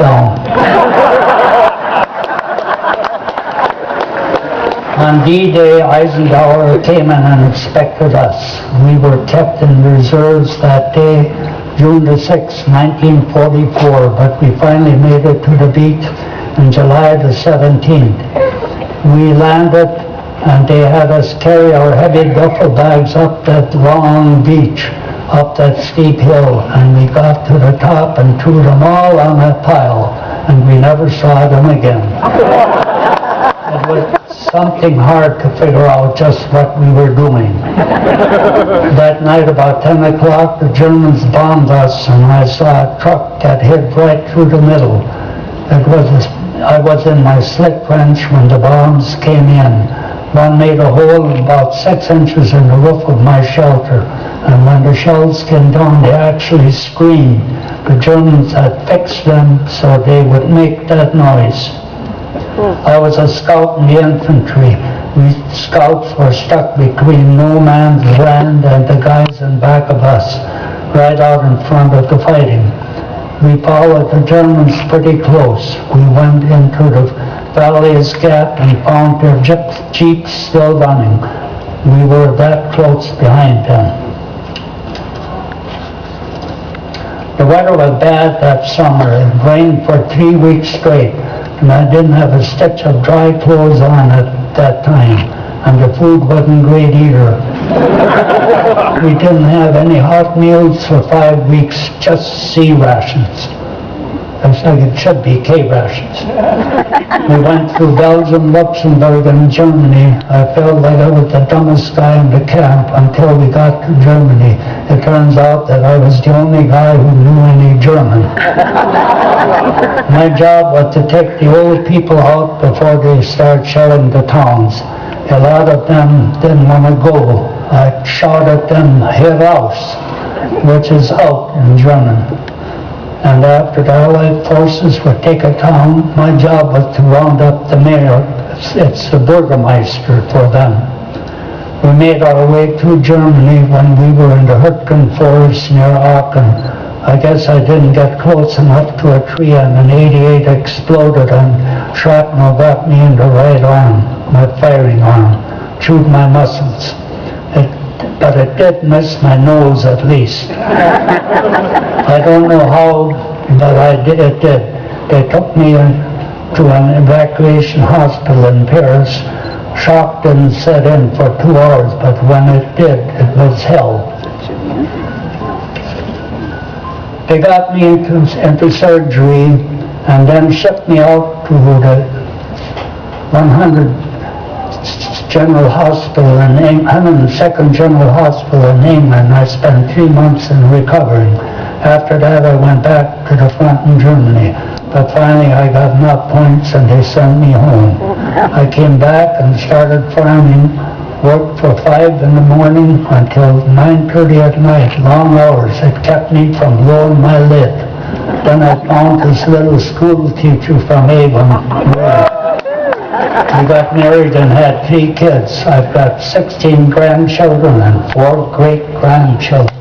down. On D-Day, Eisenhower came in and inspected us. We were kept in reserves that day, June the 6th, 1944, but we finally made it to the beach on July the 17th. We landed, and they had us carry our heavy duffel bags up that long beach, up that steep hill, and we got to the top and threw them all on that pile, and we never saw them again. It was something hard to figure out just what we were doing. That night about 10 o'clock, the Germans bombed us, and I saw a truck that hit right through the middle. I was in my slit wrench when the bombs came in. One made a hole about 6 inches in the roof of my shelter, and when the shells came down, they actually screamed. The Germans had fixed them so they would make that noise. I was a scout in the infantry. We scouts were stuck between no man's land and the guys in back of us, right out in front of the fighting. We followed the Germans pretty close. We went into the Valley's Gap and found their jeeps still running. We were that close behind them. The weather was bad that summer. It rained for 3 weeks straight, and I didn't have a stitch of dry clothes on at that time, and the food wasn't great either. We didn't have any hot meals for 5 weeks, just C rations. That's like it should be K rations. We went through Belgium, Luxembourg, and Germany. I felt like I was the dumbest guy in the camp until we got to Germany. It turns out that I was the only guy who knew any German. My job was to take the old people out before they start shelling the towns. A lot of them didn't want to go. I shouted them heraus, which is out in German. And after the Allied forces would take a town, my job was to round up the mayor. It's the Bürgermeister for them. We made our way through Germany when we were in the Hürtgen forest near Aachen. I guess I didn't get close enough to a tree, and an 88 exploded and shrapnel got me in the right arm, my firing arm, chewed my muscles. But it did miss my nose at least. I don't know how, but it did. They took me to an evacuation hospital in Paris. Shock didn't set in for 2 hours, but when it did, it was hell. They got me into surgery and then shipped me out to the 100 General Hospital in 102nd General Hospital in England. I spent 3 months in recovering. After that, I went back to the front in Germany. But finally, I got enough points and they sent me home. I came back and started farming, worked for 5 in the morning until 9:30 at night, long hours. It kept me from blowing my lid. Then I found this little school teacher from Avon. We got married and had 3 kids. I've got 16 grandchildren and 4 great-grandchildren.